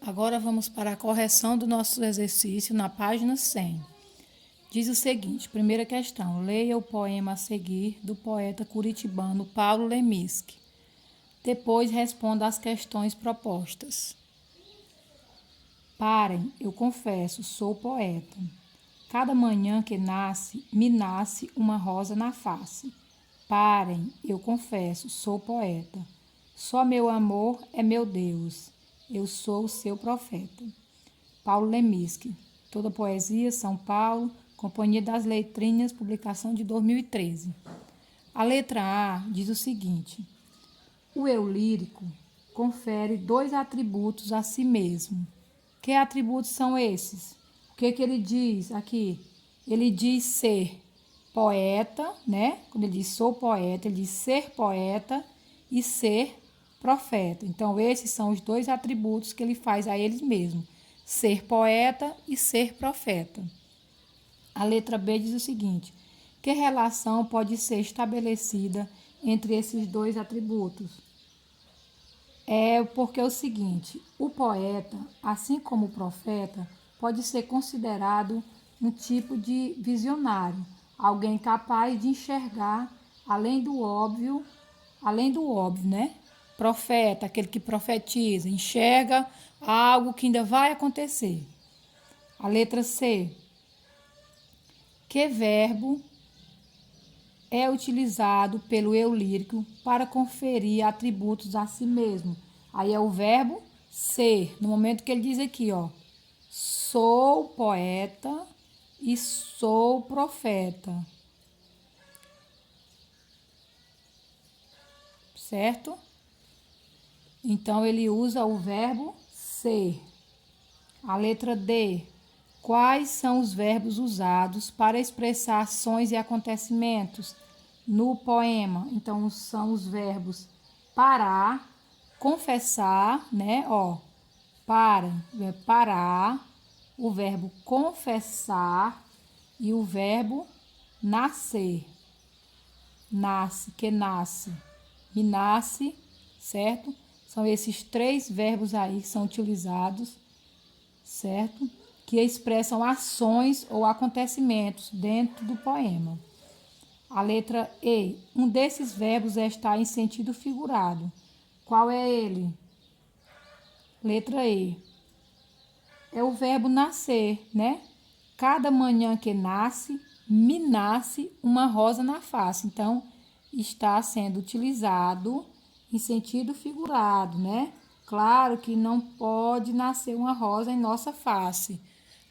Agora vamos para a correção do nosso exercício na página 100. Diz o seguinte, primeira questão, leia o poema a seguir do poeta curitibano Paulo Leminski. Depois responda às questões propostas. Parem, eu confesso, sou poeta. Cada manhã que nasce, me nasce uma rosa na face. Parem, eu confesso, sou poeta. Só meu amor é meu Deus. Eu sou o seu profeta. Paulo Leminski. Toda Poesia, São Paulo, Companhia das Letrinhas, publicação de 2013. A letra A diz o seguinte: o eu lírico confere 2 atributos a si mesmo. Que atributos são esses? O que ele diz aqui? Ele diz ser poeta, né? Quando ele diz sou poeta, ele diz ser poeta e ser profeta. Então, esses são os 2 atributos que ele faz a ele mesmo: ser poeta e ser profeta. A letra B diz o seguinte: que relação pode ser estabelecida entre esses 2 atributos? É porque é o seguinte, o poeta, assim como o profeta, pode ser considerado um tipo de visionário, alguém capaz de enxergar além do óbvio, né? Profeta, aquele que profetiza, enxerga algo que ainda vai acontecer. A letra C. Que verbo é utilizado pelo eu lírico para conferir atributos a si mesmo? Aí é o verbo ser. No momento que ele diz aqui, ó, sou poeta e sou profeta. Certo? Então, ele usa o verbo ser. A letra D. Quais são os verbos usados para expressar ações e acontecimentos no poema? Então, são os verbos parar, confessar, né? Ó, parar, o verbo confessar e o verbo nascer. Nasce, que nasce, me nasce, certo? São esses 3 verbos aí que são utilizados, certo? Que expressam ações ou acontecimentos dentro do poema. A letra E. Um desses verbos está em sentido figurado. Qual é ele? Letra E. É o verbo nascer, né? Cada manhã que nasce, me nasce uma rosa na face. Então, está sendo utilizado em sentido figurado, né? Claro que não pode nascer uma rosa em nossa face.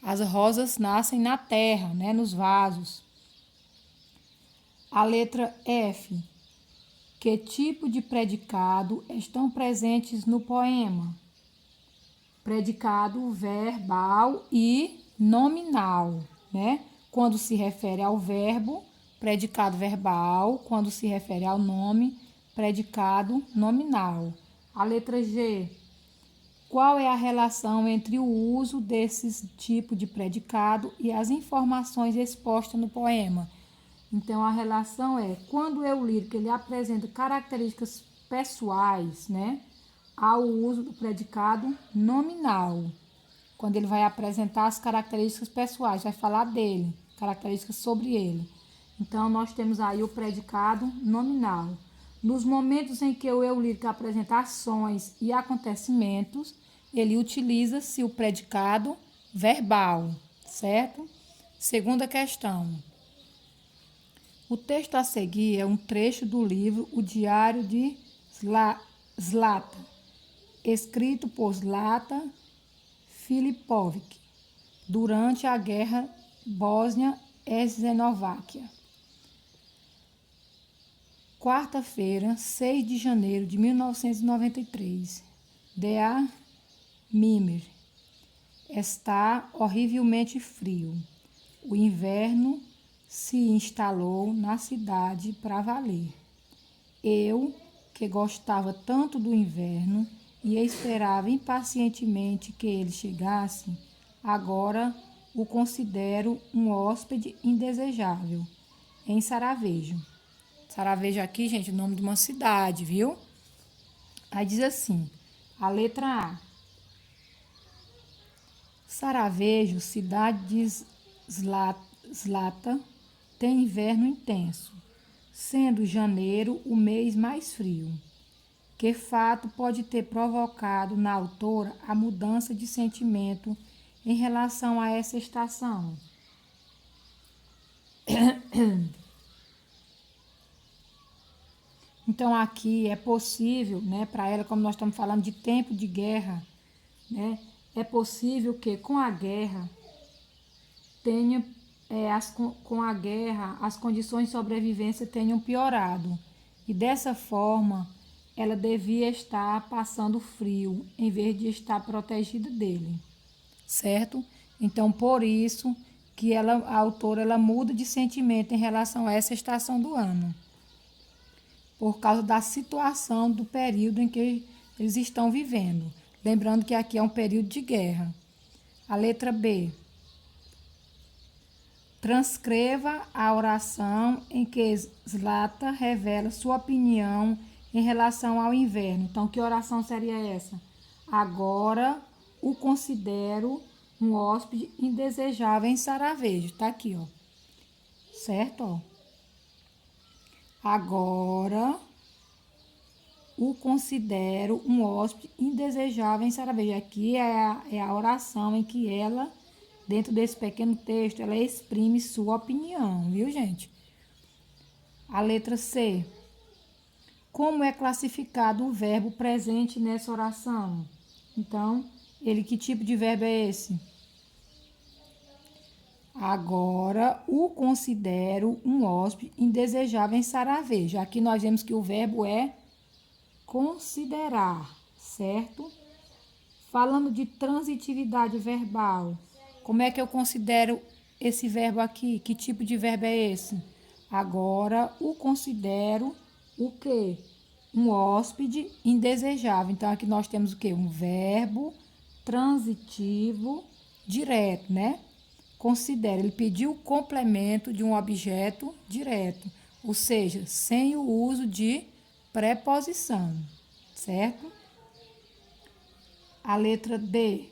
As rosas nascem na terra, né? Nos vasos. A letra F. Que tipo de predicado estão presentes no poema? Predicado verbal e nominal, né? Quando se refere ao verbo, predicado verbal. Quando se refere ao nome, predicado nominal. A letra G. Qual é a relação entre o uso desses tipos de predicado e as informações expostas no poema? Então, a relação é, quando o eu lírico ele apresenta características pessoais, né, ao uso do predicado nominal. Quando ele vai apresentar as características pessoais, vai falar dele, características sobre ele. Então, nós temos aí o predicado nominal. Nos momentos em que o eu lírico apresenta ações e acontecimentos, ele utiliza-se o predicado verbal, certo? Segunda questão. O texto a seguir é um trecho do livro O Diário de Zlata, escrito por Zlata Filipovic, durante a Guerra Bósnia-Herzegovina. Quarta-feira, 6 de janeiro de 1993. Dea Mimir. Está horrivelmente frio. O inverno se instalou na cidade para valer. Eu, que gostava tanto do inverno e esperava impacientemente que ele chegasse, agora o considero um hóspede indesejável. Em Sarajevo. Sarajevo aqui, gente, é o nome de uma cidade, viu? Aí diz assim, a letra A. Saravejo, cidade de Zlata, tem inverno intenso, sendo janeiro o mês mais frio. Que fato pode ter provocado na autora a mudança de sentimento em relação a essa estação? Então aqui é possível, né, para ela, como nós estamos falando de tempo de guerra, né, é possível que com a guerra tenha com a guerra as condições de sobrevivência tenham piorado e dessa forma ela devia estar passando frio em vez de estar protegida dele, certo? Então por isso que a autora ela muda de sentimento em relação a essa estação do ano, por causa da situação do período em que eles estão vivendo. Lembrando que aqui é um período de guerra. A letra B. Transcreva a oração em que Zlata revela sua opinião em relação ao inverno. Então, que oração seria essa? Agora o considero um hóspede indesejável em Saravejo. Tá aqui, ó. Certo, ó. Agora o considero um hóspede indesejável em Saravejo. Aqui é a oração em que ela, dentro desse pequeno texto, ela exprime sua opinião, viu, gente? A letra C. Como é classificado o verbo presente nessa oração? Então, que tipo de verbo é esse? Agora o considero um hóspede indesejável em Saravejo. Aqui nós vemos que o verbo é considerar, certo? Falando de transitividade verbal, como é que eu considero esse verbo aqui? Que tipo de verbo é esse? Agora o considero o quê? Um hóspede indesejável. Então aqui nós temos o quê? Um verbo transitivo direto, né? Considera, ele pediu o complemento de um objeto direto, ou seja, sem o uso de preposição, certo? A letra D.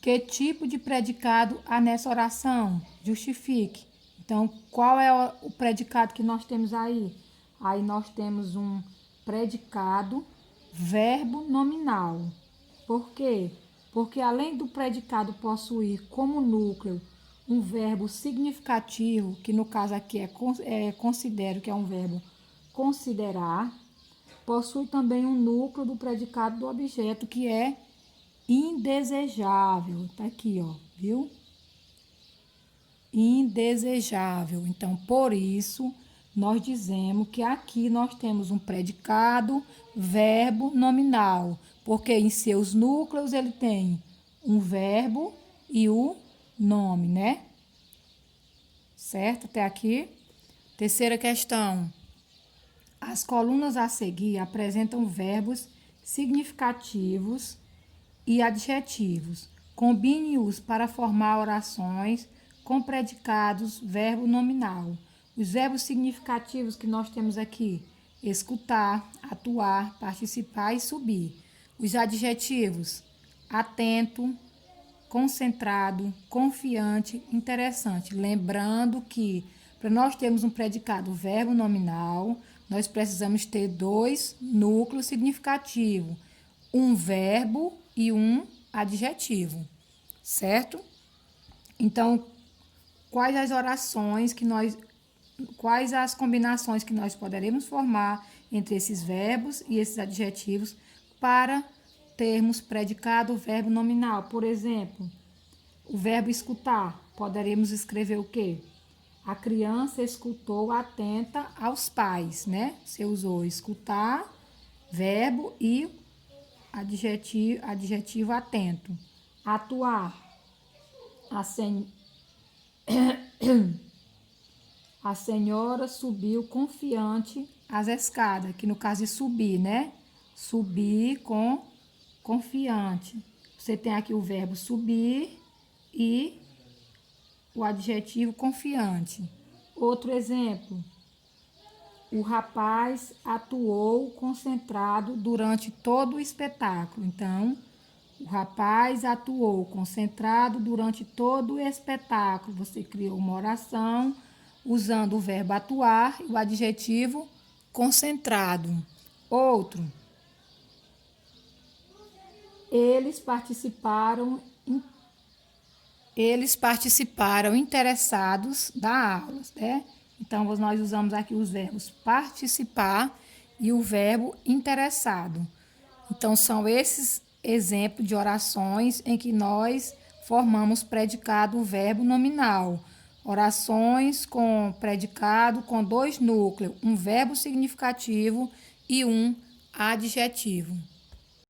Que tipo de predicado há nessa oração? Justifique. Então, qual é o predicado que nós temos aí? Aí nós temos um predicado verbo nominal. Por quê? Porque além do predicado possuir como núcleo um verbo significativo, que no caso aqui considero que é um verbo considerar, possui também um núcleo do predicado do objeto, que é indesejável. Tá aqui, ó, viu? Indesejável. Então, por isso, nós dizemos que aqui nós temos um predicado verbo nominal, porque em seus núcleos ele tem um verbo e o nome, né? Certo? Até aqui. Terceira questão. As colunas a seguir apresentam verbos significativos e adjetivos. Combine-os para formar orações com predicados verbo nominal. Os verbos significativos que nós temos aqui: escutar, atuar, participar e subir. Os adjetivos: atento, concentrado, confiante, interessante. Lembrando que para nós termos um predicado verbo nominal, nós precisamos ter dois núcleos significativos, um verbo e um adjetivo, certo? Então, quais as combinações que nós poderemos formar entre esses verbos e esses adjetivos para termos predicado verbo nominal? Por exemplo, o verbo escutar, poderemos escrever o quê? A criança escutou atenta aos pais, né? Você usou escutar, verbo e adjetivo atento. Atuar. A senhora subiu confiante as escadas, que no caso é subir, né? Subir com confiante. Você tem aqui o verbo subir e o adjetivo confiante. Outro exemplo. O rapaz atuou concentrado durante todo o espetáculo. Então, O rapaz atuou concentrado durante todo o espetáculo. Você criou uma oração usando o verbo atuar e o adjetivo concentrado. Outro, eles participaram interessados da aula, né? Então, nós usamos aqui os verbos participar e o verbo interessado. Então, são esses exemplos de orações em que nós formamos predicado o verbo nominal. Orações com predicado com 2 núcleos, um verbo significativo e um adjetivo.